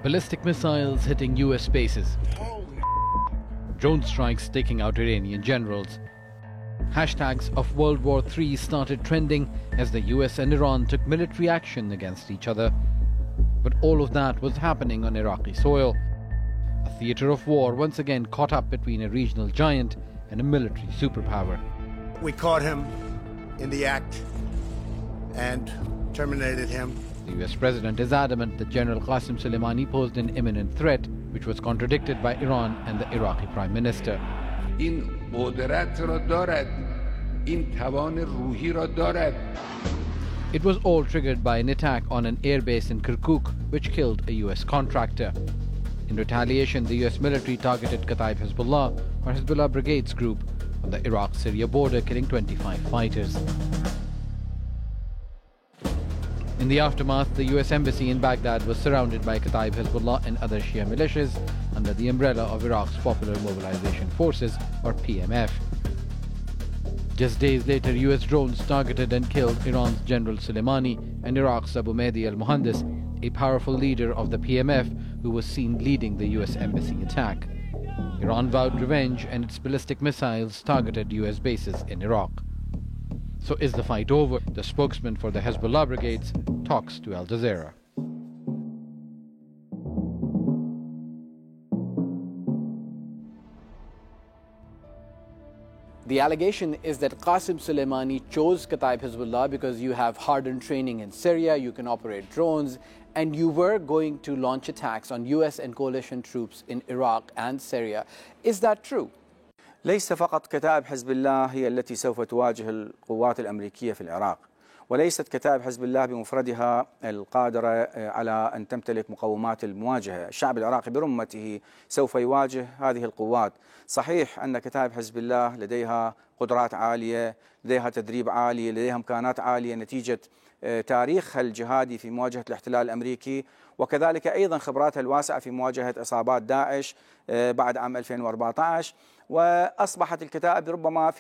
Ballistic missiles hitting US bases. Drone strikes taking out Iranian generals. Hashtags of World War III started trending as the US and Iran took military action against each other. But all of that was happening on Iraqi soil. A theatre of war once again caught up between a regional giant and a military superpower. We caught him in the act and terminated him. The US president is adamant that General Qasem Soleimani posed an imminent threat, which was contradicted by Iran and the Iraqi prime minister. این قدرت را دارد، این توان روحی را دارد. It was all triggered by an attack on an airbase in Kirkuk, which killed a US contractor. In retaliation, the US military targeted Kataib Hezbollah, or Hezbollah Brigades group, on the Iraq-Syria border, killing 25 fighters. In the aftermath, the US embassy in Baghdad was surrounded by Kataib Hezbollah and other Shia militias under the umbrella of Iraq's Popular Mobilization Forces, or PMF. Just days later, US drones targeted and killed Iran's General Soleimani and Iraq's Abu Mahdi al-Muhandis, a powerful leader of the PMF who was seen leading the US embassy attack. Iran vowed revenge and its ballistic missiles targeted US bases in Iraq. So is the fight over? The spokesman for the Hezbollah brigades talks to Al Jazeera. The allegation is that Qasem Soleimani chose Kataib Hezbollah because you have hardened training in Syria, you can operate drones, and you were going to launch attacks on US and coalition troops in Iraq and Syria. Is that true? ليس فقط كتائب حزب الله هي التي سوف تواجه القوات الأمريكية في العراق، وليست كتائب حزب الله بمفردها القادرة على أن تمتلك مقومات المواجهة. الشعب العراقي برمته سوف يواجه هذه القوات. صحيح أن كتائب حزب الله لديها قدرات عالية، لديها تدريب عالي، لديها إمكانات عالية نتيجة تاريخها الجهادي في مواجهة الاحتلال الأمريكي، وكذلك أيضا خبراتها الواسعة في مواجهة عصابات داعش بعد عام 2014. وأصبحت الكتائب ربما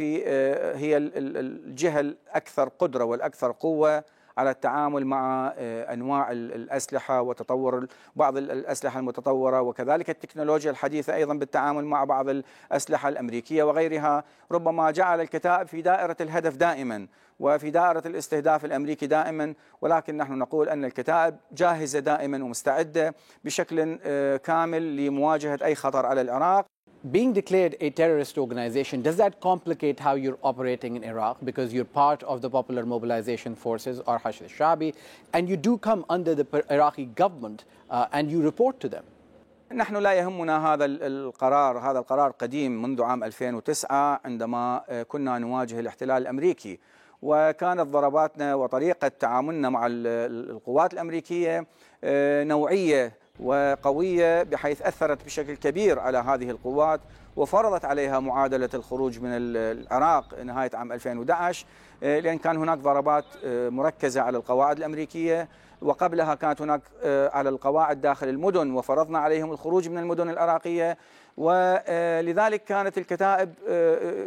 هي الجهة الأكثر قدرة والأكثر قوة على التعامل مع أنواع الأسلحة وتطور بعض الأسلحة المتطورة، وكذلك التكنولوجيا الحديثة أيضا بالتعامل مع بعض الأسلحة الأمريكية وغيرها. ربما جعل الكتائب في دائرة الهدف دائما وفي دائرة الاستهداف الأمريكي دائما، ولكن نحن نقول أن الكتائب جاهزة دائما ومستعدة بشكل كامل لمواجهة أي خطر على العراق. Being declared a terrorist organization, does that complicate how you're operating in Iraq? Because you're part of the Popular Mobilization Forces, or Hashd al-Sha'bi, and you do come under the Iraqi government and you report to them. نحن لا يهمنا هذا القرار. هذا القرار قديم منذ عام 2009 عندما كنا نواجه الاحتلال الأمريكي، وكانت ضرباتنا وطريقة تعاملنا مع القوات الأمريكية نوعية وقوية، بحيث أثرت بشكل كبير على هذه القوات وفرضت عليها معادلة الخروج من العراق نهاية عام 2011، لأن كان هناك ضربات مركزة على القواعد الأمريكية، وقبلها كانت هناك على القواعد داخل المدن وفرضنا عليهم الخروج من المدن العراقية. ولذلك كانت الكتائب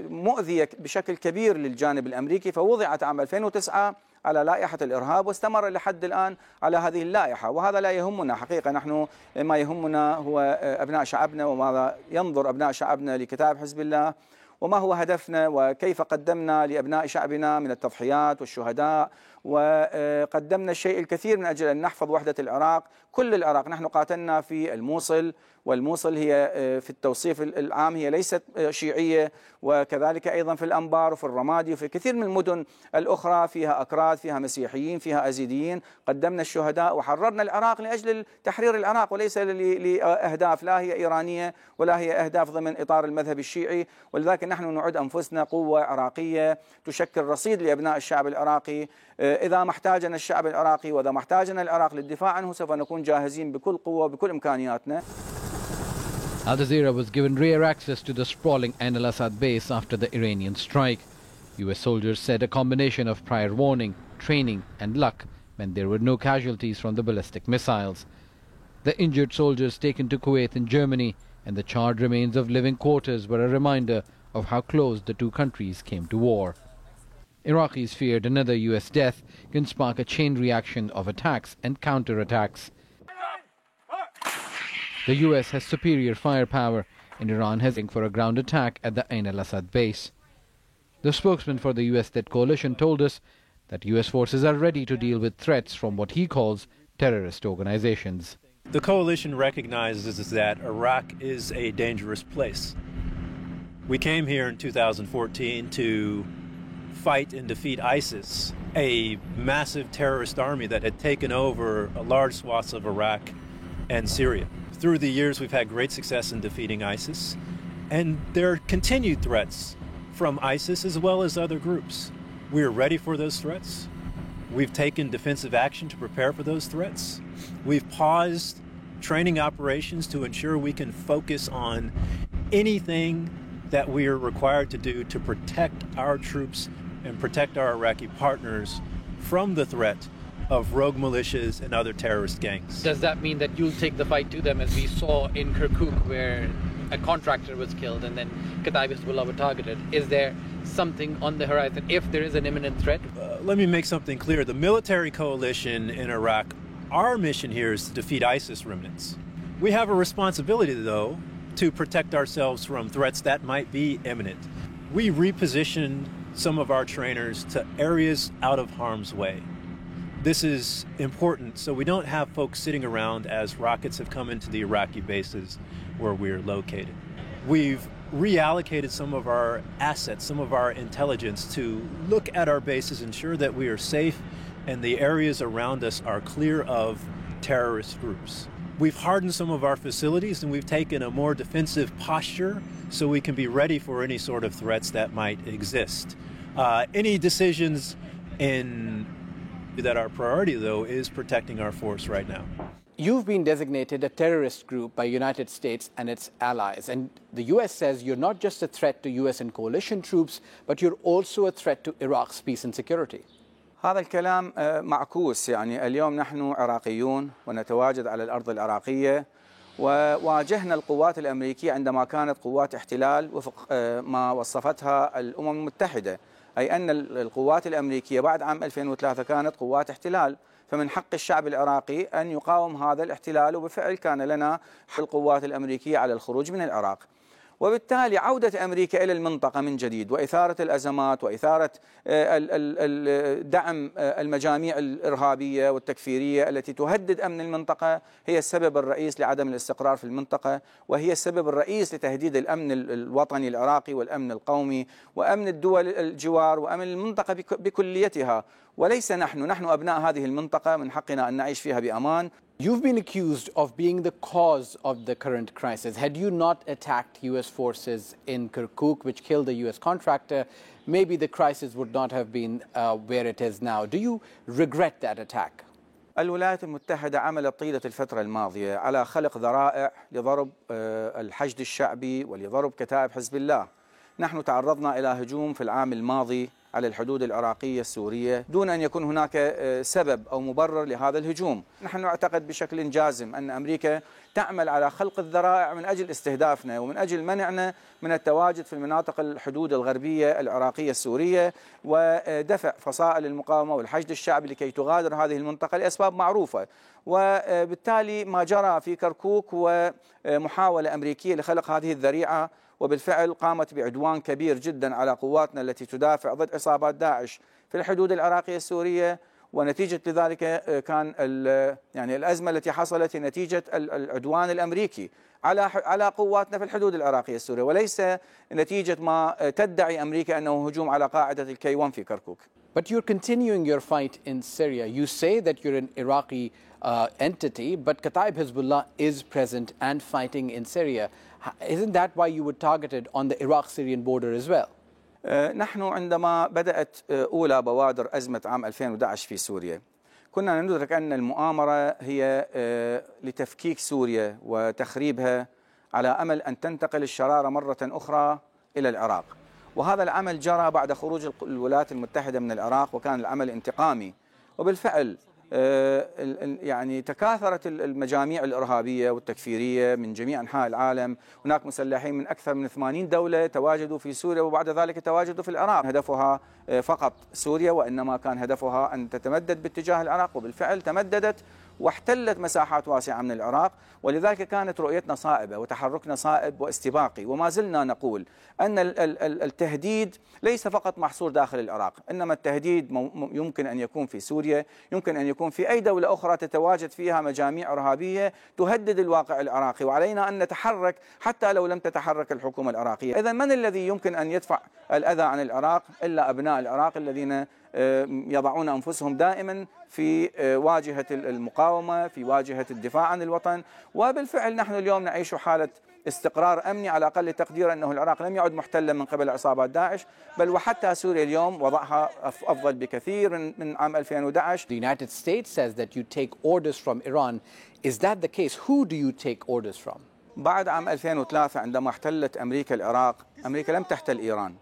مؤذية بشكل كبير للجانب الأمريكي، فوضعت عام 2009 على لائحة الإرهاب واستمر لحد الآن على هذه اللائحة. وهذا لا يهمنا حقيقة. نحن ما يهمنا هو أبناء شعبنا وماذا ينظر أبناء شعبنا لكتائب حزب الله، وما هو هدفنا وكيف قدمنا لأبناء شعبنا من التضحيات والشهداء، وقدمنا الشيء الكثير من أجل أن نحفظ وحدة العراق. كل العراق نحن قاتلنا في الموصل، والموصل هي في التوصيف العام هي ليست شيعية، وكذلك أيضا في الأنبار وفي الرمادي وفي كثير من المدن الأخرى فيها أكراد، فيها مسيحيين، فيها أزيديين. قدمنا الشهداء وحررنا العراق لأجل تحرير العراق، وليس لأهداف لا هي إيرانية ولا هي أهداف ضمن إطار المذهب الشيعي. ولذلك نحن نعد أنفسنا قوة عراقية تشكل رصيد لأبناء الشعب العراقي. إذا ما احتاجنا الشعب العراقي وإذا ما احتاجنا العراق للدفاع عنه سوف نكون جاهزين بكل قوة وبكل إمكانياتنا. Al Jazeera was given rare access to the sprawling Ain al-Assad base after the Iranian strike. US soldiers said a combination of prior warning, training and luck meant there were no casualties from the ballistic missiles. The injured soldiers taken to Kuwait and Germany and the charred remains of living quarters were a reminder of how close the two countries came to war. Iraqis feared another US death can spark a chain reaction of attacks and counterattacks. The US has superior firepower, and Iran has been for a ground attack at the Ain al-Assad base. The spokesman for the US-led coalition told us that US forces are ready to deal with threats from what he calls terrorist organizations. The coalition recognizes that Iraq is a dangerous place. We came here in 2014 to fight and defeat ISIS, a massive terrorist army that had taken over a large swaths of Iraq and Syria. Through the years, we've had great success in defeating ISIS, and there are continued threats from ISIS as well as other groups. We are ready for those threats. We've taken defensive action to prepare for those threats. We've paused training operations to ensure we can focus on anything that we are required to do to protect our troops and protect our Iraqi partners from the threat of rogue militias and other terrorist gangs. Does that mean that you'll take the fight to them, as we saw in Kirkuk, where a contractor was killed and then Kataib Hezbollah were targeted? Is there something on the horizon if there is an imminent threat? Let me make something clear. The military coalition in Iraq, our mission here is to defeat ISIS remnants. We have a responsibility, though, to protect ourselves from threats that might be imminent. We reposition some of our trainers to areas out of harm's way. This is important so we don't have folks sitting around as rockets have come into the Iraqi bases where we're located. We've reallocated some of our assets, some of our intelligence to look at our bases, ensure that we are safe and the areas around us are clear of terrorist groups. We've hardened some of our facilities and we've taken a more defensive posture so we can be ready for any sort of threats that might exist. Any decisions that our priority, though, is protecting our force right now. You've been designated a terrorist group by United States and its allies, and the US says you're not just a threat to US and coalition troops, but you're also a threat to Iraq's peace and security. هذا الكلام معكوس. يعني اليوم نحن عراقيون ونتواجد على الأرض العراقية، وواجهنا القوات الأمريكية عندما كانت قوات احتلال وفق ما وصفتها الأمم المتحدة، أي أن القوات الأمريكية بعد عام 2003 كانت قوات احتلال، فمن حق الشعب العراقي أن يقاوم هذا الاحتلال، وبالفعل كان لنا القوات الأمريكية على الخروج من العراق. وبالتالي عودة أمريكا إلى المنطقة من جديد وإثارة الأزمات وإثارة دعم المجاميع الإرهابية والتكفيرية التي تهدد أمن المنطقة هي السبب الرئيس لعدم الاستقرار في المنطقة، وهي السبب الرئيس لتهديد الأمن الوطني العراقي والأمن القومي وأمن الدول الجوار وأمن المنطقة بكليتها. وليس نحن أبناء هذه المنطقة من حقنا أن نعيش فيها بأمان. You've been accused of being the cause of the current crisis. Had you not attacked US forces in Kirkuk, which killed the US contractor, maybe the crisis would not have been where it is now. Do you regret that attack? الولايات المتحدة عملت طيلة الفترة الماضية على خلق ذرائع لضرب الحشد الشعبي ولضرب كتائب حزب الله. نحن تعرضنا إلى هجوم في العام الماضي على الحدود العراقية السورية دون أن يكون هناك سبب أو مبرر لهذا الهجوم. نحن نعتقد بشكل جازم أن أمريكا تعمل على خلق الذرائع من أجل استهدافنا ومن أجل منعنا من التواجد في المناطق الحدود الغربية العراقية السورية ودفع فصائل المقاومة والحشد الشعبي لكي تغادر هذه المنطقة لأسباب معروفة. وبالتالي ما جرى في كركوك هو محاولة أمريكية لخلق هذه الذريعة، وبالفعل قامت بعدوان كبير جدا على قواتنا التي تدافع ضد عصابات داعش في الحدود العراقية السورية، ونتيجة لذلك كان يعني الأزمة التي حصلت نتيجة العدوان الأمريكي على قواتنا في الحدود العراقية السورية، وليس نتيجة ما تدعي أمريكا أنه هجوم على قاعدة الكيوان في كركوك. But you're continuing your fight in Syria. You say that you're an Iraqi entity, but Kataib Hezbollah is present and fighting in Syria. Isn't that why you were targeted on the Iraq-Syrian border as well? نحن عندما بدأت أولى بوادر أزمة عام 2011 في سوريا كنا ندرك أن المؤامرة هي لتفكيك سوريا وتخريبها على أمل أن تنتقل الشرارة مرة أخرى إلى العراق، وهذا العمل جرى بعد خروج الولايات المتحدة من العراق، وكان العمل انتقامي. وبالفعل يعني تكاثرت المجاميع الإرهابية والتكفيرية من جميع أنحاء العالم. هناك مسلحين من أكثر من 80 دولة تواجدوا في سوريا وبعد ذلك تواجدوا في العراق. هدفها فقط سوريا، وإنما كان هدفها أن تتمدد باتجاه العراق، وبالفعل تمددت واحتلت مساحات واسعة من العراق، ولذلك كانت رؤيتنا صائبة وتحركنا صائب واستباقي، وما زلنا نقول أن التهديد ليس فقط محصور داخل العراق، إنما التهديد يمكن أن يكون في سوريا، يمكن أن يكون في أي دولة أخرى تتواجد فيها مجاميع إرهابية تهدد الواقع العراقي، وعلينا أن نتحرك حتى لو لم تتحرك الحكومة العراقية. إذا من الذي يمكن أن يدفع الأذى عن العراق إلا أبناء العراق الذين يضعون أنفسهم دائما في واجهة المقاومة، في واجهة الدفاع عن الوطن. وبالفعل نحن اليوم نعيش حالة استقرار أمني، على أقل تقدير أنه العراق لم يعد محتلا من قبل عصابات داعش، بل وحتى سوريا اليوم وضعها أفضل بكثير من عام 2011. The United States says that you take orders from Iran. Is that the case? Who do you take orders from? بعد عام 2003 عندما احتلت أمريكا العراق، أمريكا لم تحتل إيران،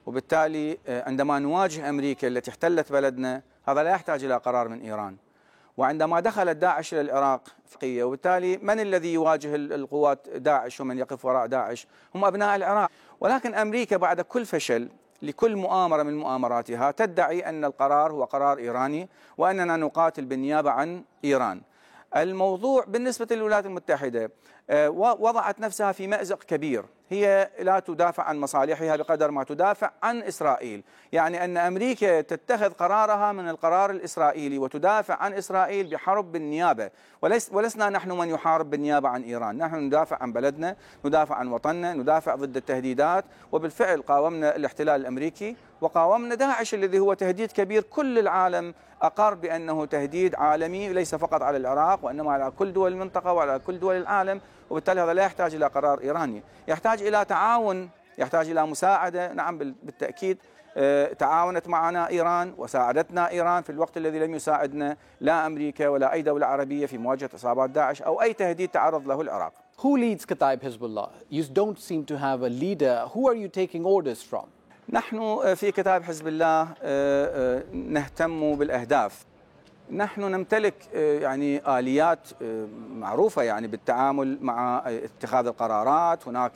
وبالتالي عندما نواجه أمريكا التي احتلت بلدنا هذا لا يحتاج إلى قرار من إيران. وعندما دخلت داعش إلى العراق وبالتالي من الذي يواجه القوات داعش ومن يقف وراء داعش؟ هم أبناء العراق. ولكن أمريكا بعد كل فشل لكل مؤامرة من مؤامراتها تدعي أن القرار هو قرار إيراني وأننا نقاتل بالنيابة عن إيران. الموضوع بالنسبة للولايات المتحدة وضعت نفسها في مأزق كبير، هي لا تدافع عن مصالحها بقدر ما تدافع عن إسرائيل، يعني أن أمريكا تتخذ قرارها من القرار الإسرائيلي وتدافع عن إسرائيل بحرب بالنيابة، ولسنا نحن من يحارب بالنيابة عن إيران، نحن ندافع عن بلدنا، ندافع عن وطننا، ندافع ضد التهديدات، وبالفعل قاومنا الاحتلال الأمريكي وقاومنا داعش الذي هو تهديد كبير. كل العالم أقر بأنه تهديد عالمي ليس فقط على العراق وإنما على كل دول المنطقة وعلى كل دول العالم، وبالتالي هذا لا يحتاج إلى قرار إيراني، يحتاج إلى تعاون، يحتاج إلى مساعدة. نعم بالتأكيد تعاونت معنا إيران وساعدتنا إيران في الوقت الذي لم يساعدنا لا أمريكا ولا أي دولة عربية في مواجهة عصابات داعش أو أي تهديد تعرض له العراق. Who leads Kataib Hezbollah? You don't seem to have a leader. Who are you taking orders from? نحن في كتائب حزب الله نهتم بالأهداف. نحن نمتلك يعني آليات معروفة يعني بالتعامل مع اتخاذ القرارات. هناك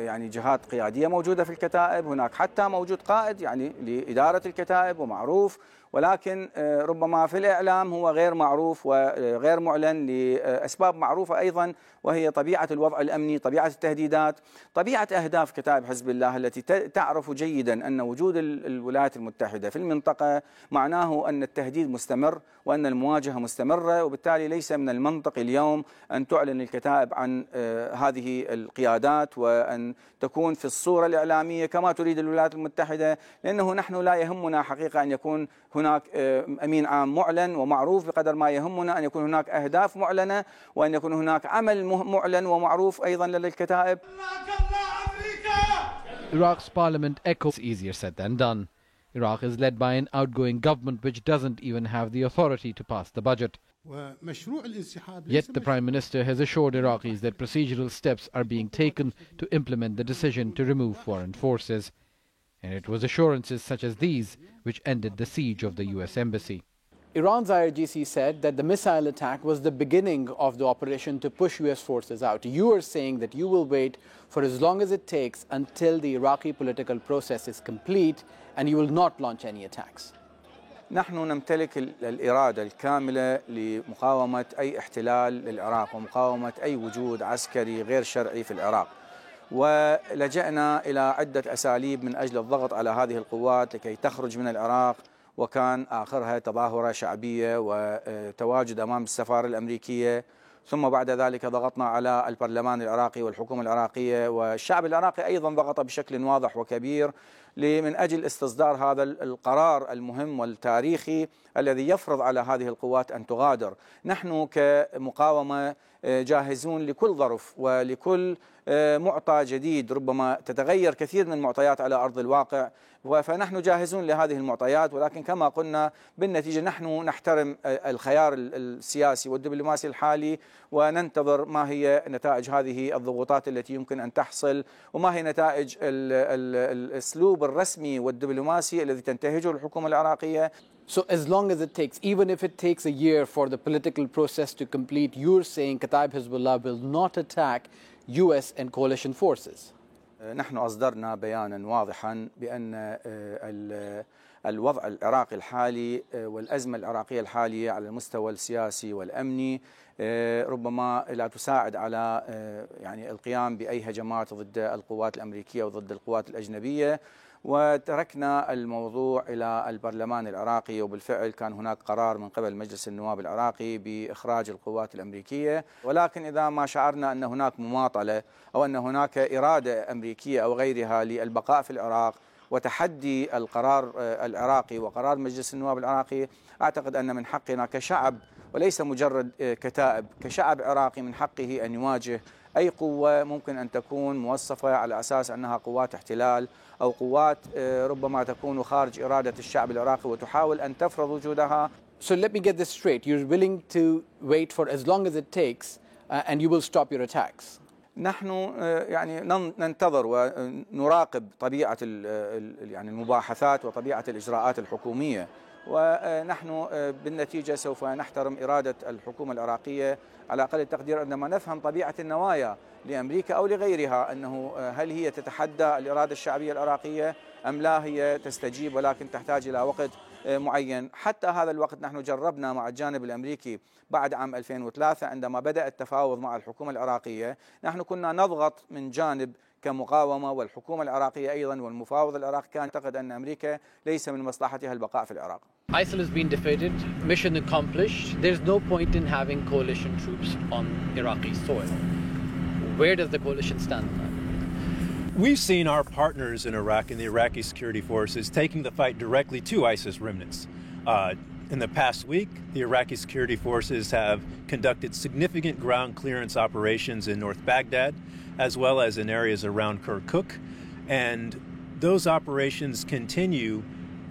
يعني جهات قيادية موجودة في الكتائب، هناك حتى موجود قائد يعني لإدارة الكتائب ومعروف، ولكن ربما في الإعلام هو غير معروف وغير معلن لأسباب معروفة أيضا، وهي طبيعة الوضع الأمني، طبيعة التهديدات، طبيعة أهداف كتائب حزب الله التي تعرف جيدا أن وجود الولايات المتحدة في المنطقة معناه أن التهديد مستمر وأن المواجهة مستمرة، وبالتالي ليس من المنطق اليوم أن تعلن الكتائب عن هذه القيادات وأن تكون في الصورة الإعلامية كما تريد الولايات المتحدة، لأنه نحن لا يهمنا حقيقة أن يكون هناك أمين عام معلن ومعروف بقدر ما يهمنا أن يكون هناك أهداف معلنة وأن يكون هناك عمل معلن ومعروف أيضا للكتائب. Iraq's parliament echoes easier said than done. Iraq is led by an outgoing government which doesn't even have the authority to pass the budget. Yet the Prime Minister has assured Iraqis that procedural steps are being taken to implement the decision to remove foreign forces. And it was assurances such as these which ended the siege of the US Embassy. Iran's IRGC said that the missile attack was the beginning of the operation to push US forces out. You are saying that you will wait for as long as it takes until the Iraqi political process is complete and you will not launch any attacks. نحن نمتلك الإرادة الكاملة لمقاومة أي احتلال للعراق ومقاومة أي وجود عسكري غير شرعي في العراق، ولجأنا إلى عدة أساليب من أجل الضغط على هذه القوات لكي تخرج من العراق، وكان آخرها تظاهرة شعبية وتواجد أمام السفارة الأمريكية، ثم بعد ذلك ضغطنا على البرلمان العراقي والحكومة العراقية، والشعب العراقي أيضا ضغط بشكل واضح وكبير من أجل استصدار هذا القرار المهم والتاريخي الذي يفرض على هذه القوات أن تغادر. نحن كمقاومة جاهزون لكل ظرف ولكل معطى جديد، ربما تتغير كثير من المعطيات على أرض الواقع، فنحن جاهزون لهذه المعطيات، ولكن كما قلنا بالنتيجة نحن نحترم الخيار السياسي والدبلوماسي الحالي وننتظر ما هي نتائج هذه الضغوطات التي يمكن أن تحصل وما هي نتائج الأسلوب الرسمي والدبلوماسي الذي تنتهجه الحكومة العراقية. So as long as it takes, even if it takes a year for the political process to complete, you're saying Kataib Hezbollah will not attack US and coalition forces? نحن أصدرنا بيانا واضحا بأن الوضع العراقي الحالي والأزمة العراقية الحالية على المستوى السياسي والأمني ربما لا تساعد على يعني القيام بأي هجمات ضد القوات الأمريكية وضد القوات الأجنبية، وتركنا الموضوع إلى البرلمان العراقي. وبالفعل كان هناك قرار من قبل مجلس النواب العراقي بإخراج القوات الأمريكية، ولكن إذا ما شعرنا أن هناك مماطلة أو أن هناك إرادة أمريكية أو غيرها للبقاء في العراق وتحدي القرار العراقي وقرار مجلس النواب العراقي، أعتقد أن من حقنا كشعب وليس مجرد كتائب، كشعب عراقي من حقه أن يواجه أي قوة ممكن أن تكون موصفة على أساس أنها قوات احتلال أو قوات ربما تكون خارج إرادة الشعب العراقي وتحاول أن تفرض وجودها. So let me get this straight. You're willing to wait for as long as it takes and you will stop your attacks. نحن يعني ننتظر ونراقب طبيعة يعني المباحثات وطبيعة الإجراءات الحكومية، ونحن بالنتيجة سوف نحترم إرادة الحكومة العراقية على أقل التقدير عندما نفهم طبيعة النوايا لأمريكا أو لغيرها، أنه هل هي تتحدى الإرادة الشعبية العراقية أم لا هي تستجيب ولكن تحتاج إلى وقت معين. حتى هذا الوقت نحن جربنا مع الجانب الأمريكي بعد عام 2003 عندما بدأ التفاوض مع الحكومة العراقية، نحن كنا نضغط من جانب كمقاومة، والحكومة العراقية أيضا والمفاوض العراقي كان يعتقد أن أمريكا ليس من مصلحتها البقاء في العراق. ISIL has been defeated, mission accomplished. There's no point in having coalition troops on Iraqi soil. Where does the coalition stand now? We've seen our partners in Iraq and the Iraqi security forces taking the fight directly to ISIS remnants. In the past week, the Iraqi security forces have conducted significant ground clearance operations in North Baghdad, as well as in areas around Kirkuk. And those operations continue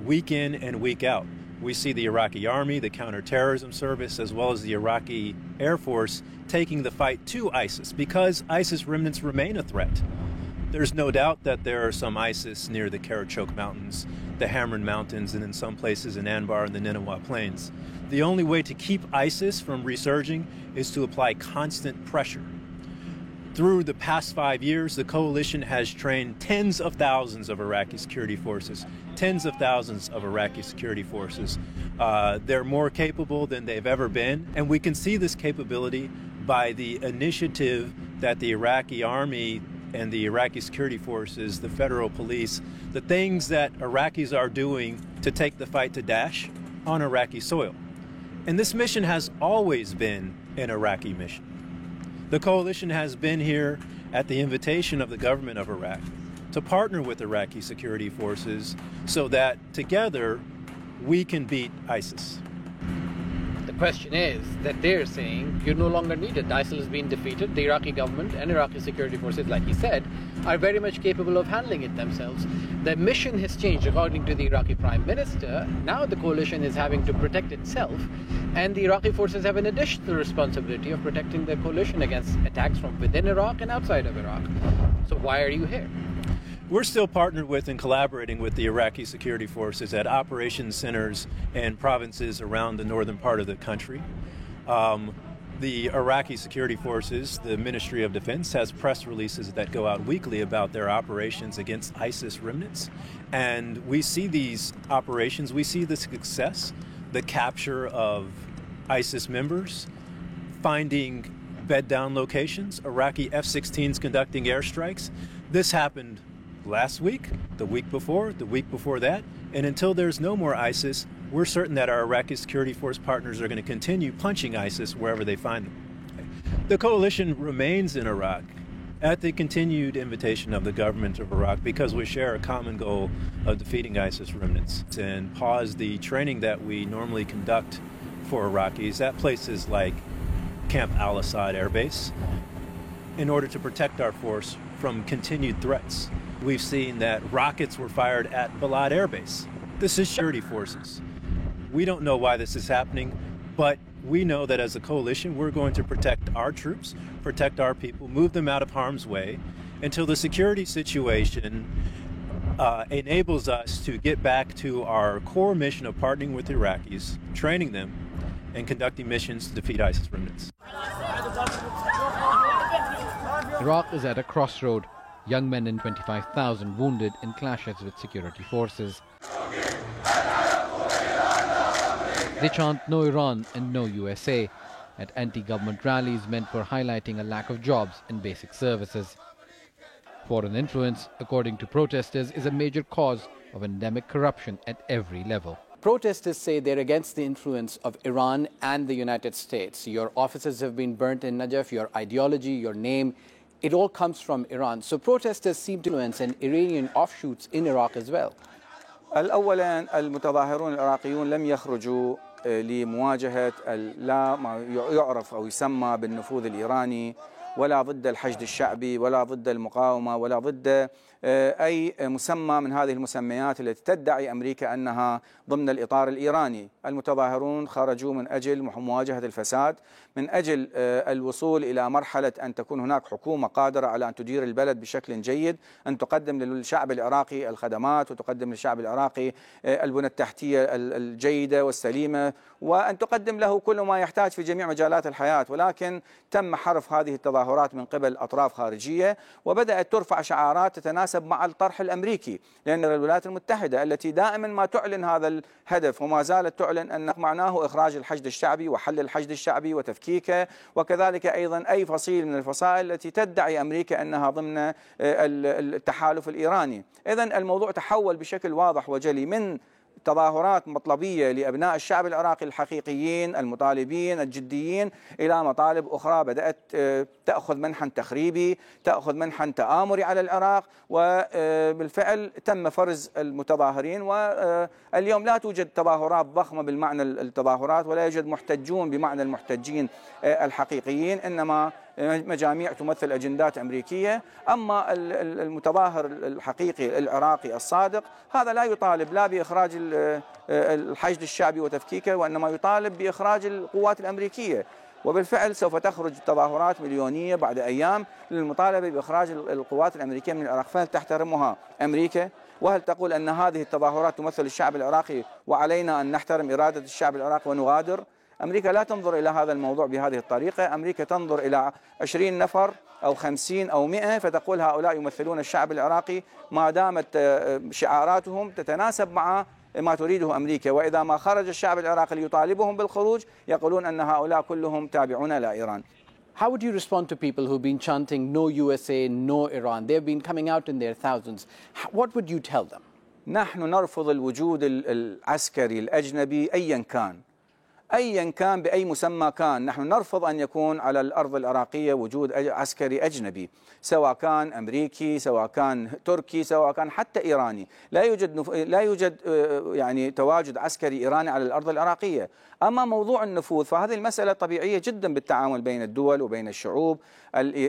week in and week out. We see the Iraqi Army, the Counterterrorism Service, as well as the Iraqi Air Force taking the fight to ISIS because ISIS remnants remain a threat. There's no doubt that there are some ISIS near the Karachok Mountains, the Hamran Mountains, and in some places in Anbar and the Nineveh Plains. The only way to keep ISIS from resurging is to apply constant pressure. Through the past 5 years, the coalition has trained tens of thousands of Iraqi security forces, They're more capable than they've ever been, and we can see this capability by the initiative that the Iraqi Army and the Iraqi security forces, the federal police, the things that Iraqis are doing to take the fight to Daesh on Iraqi soil. And this mission has always been an Iraqi mission. The coalition has been here at the invitation of the government of Iraq to partner with Iraqi security forces so that together we can beat ISIS. The question is that they're saying you're no longer needed. ISIL has been defeated. The Iraqi government and Iraqi security forces, like he said, are very much capable of handling it themselves. The mission has changed. According to the Iraqi Prime Minister, now the coalition is having to protect itself, and the Iraqi forces have an additional responsibility of protecting the coalition against attacks from within Iraq and outside of Iraq. So why are you here? We're still partnered with and collaborating with the Iraqi security forces at operations centers and provinces around the northern part of the country. The Iraqi security forces, the Ministry of Defense, has press releases that go out weekly about their operations against ISIS remnants. And we see these operations, we see the success, the capture of ISIS members, finding bed-down locations, Iraqi F-16s conducting airstrikes. This happened last week, the week before that, and until there's no more ISIS, we're certain that our Iraqi security force partners are going to continue punching ISIS wherever they find them. The coalition remains in Iraq at the continued invitation of the government of Iraq because we share a common goal of defeating ISIS remnants and pause the training that we normally conduct for Iraqis at places like Camp Al-Assad Air Base in order to protect our force from continued threats. We've seen that rockets were fired at Balad Air Base. This is security forces. We don't know why this is happening, but we know that as a coalition, we're going to protect our troops, protect our people, move them out of harm's way until the security situation enables us to get back to our core mission of partnering with Iraqis, training them, and conducting missions to defeat ISIS remnants. Iraq is at a crossroad. Young men and 25,000 wounded in clashes with security forces. They chant "No Iran" and "No USA" at anti-government rallies meant for highlighting a lack of jobs and basic services. Foreign influence, according to protesters, is a major cause of endemic corruption at every level. Protesters say they're against the influence of Iran and the United States. Your offices have been burnt in Najaf, your ideology, your name, it all comes from Iran. So protesters seem to influence and Iranian offshoots in Iraq as well. أولا المتظاهرون العراقيون لم يخرجوا لمواجهة لا ما يعرف أو يسمى بالنفوذ الإيراني، ولا ضد الحشد الشعبي، ولا ضد المقاومة، ولا ضد أي مسمى من هذه المسميات التي تدعي أمريكا أنها ضمن الإطار الإيراني. المتظاهرون خرجوا من أجل مواجهة الفساد، من أجل الوصول إلى مرحلة أن تكون هناك حكومة قادرة على أن تدير البلد بشكل جيد، أن تقدم للشعب العراقي الخدمات، وتقدم للشعب العراقي البنى التحتية الجيدة والسليمة، وأن تقدم له كل ما يحتاج في جميع مجالات الحياة. ولكن تم حرف هذه التظاهرات من قبل أطراف خارجية، وبدأت ترفع شعارات تتناسب مع الطرح الأمريكي، لأن الولايات المتحدة التي دائما ما تعلن هذا الهدف وما زالت تعلن أن معناه إخراج الحشد الشعبي وحل الحشد الشعبي وتفكيكه، وكذلك أيضا أي فصيل من الفصائل التي تدعي أمريكا أنها ضمن التحالف الإيراني. إذن الموضوع تحول بشكل واضح وجلي من تظاهرات مطلبية لأبناء الشعب العراقي الحقيقيين المطالبين الجديين إلى مطالب أخرى بدأت تأخذ منحى تخريبي، تأخذ منحى تآمري على العراق، وبالفعل تم فرز المتظاهرين. واليوم لا توجد تظاهرات ضخمة بالمعنى التظاهرات، ولا يوجد محتجون بمعنى المحتجين الحقيقيين، إنما مجاميع تمثل أجندات أمريكية. أما المتظاهر الحقيقي العراقي الصادق هذا لا يطالب لا بإخراج الحشد الشعبي وتفكيكه، وإنما يطالب بإخراج القوات الأمريكية. وبالفعل سوف تخرج تظاهرات مليونية بعد أيام للمطالبة بإخراج القوات الأمريكية من العراق. فهل تحترمها أمريكا؟ وهل تقول أن هذه التظاهرات تمثل الشعب العراقي وعلينا أن نحترم إرادة الشعب العراقي ونغادر؟ أمريكا لا تنظر إلى هذا الموضوع بهذه الطريقة. أمريكا تنظر إلى 20 نفر أو 50 أو 100 فتقول هؤلاء يمثلون الشعب العراقي ما دامت شعاراتهم تتناسب مع ما تريده أمريكا. وإذا ما خرج الشعب العراقي ليطالبهم بالخروج يقولون أن هؤلاء كلهم تابعون لإيران. How would you respond to people who've been chanting no USA, no Iran? They've been coming out in their thousands. What would you tell them? نحن نرفض الوجود العسكري الأجنبي أيا كان بأي مسمى كان. نحن نرفض أن يكون على الأرض العراقية وجود عسكري أجنبي، سواء كان أمريكي، سواء كان تركي، سواء كان حتى إيراني. لا يوجد يعني تواجد عسكري إيراني على الأرض العراقية. أما موضوع النفوذ فهذه المسألة طبيعية جدا بالتعامل بين الدول وبين الشعوب.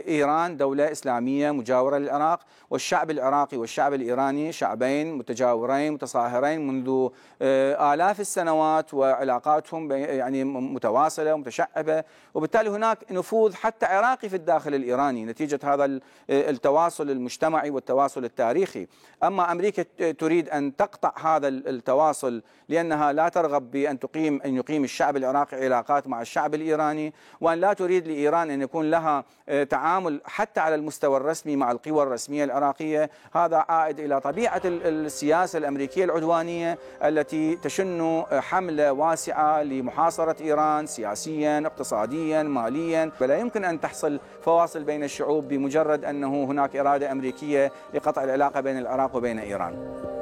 إيران دولة إسلامية مجاورة للعراق، والشعب العراقي والشعب الإيراني شعبين متجاورين متصاهرين منذ آلاف السنوات، وعلاقاتهم يعني متواصلة ومتشعبة، وبالتالي هناك نفوذ حتى عراقي في الداخل الإيراني نتيجة هذا التواصل المجتمعي والتواصل التاريخي. أما أمريكا تريد أن تقطع هذا التواصل لأنها لا ترغب بأن يقيم الشعب العراقي علاقات مع الشعب الإيراني، وأن لا تريد لإيران أن يكون لها تعامل حتى على المستوى الرسمي مع القوى الرسمية العراقية. هذا عائد إلى طبيعة السياسة الأمريكية العدوانية التي تشن حملة واسعة لمحاصرة إيران سياسيا اقتصاديا ماليا. فلا يمكن أن تحصل فواصل بين الشعوب بمجرد أنه هناك إرادة أمريكية لقطع العلاقة بين العراق وبين إيران.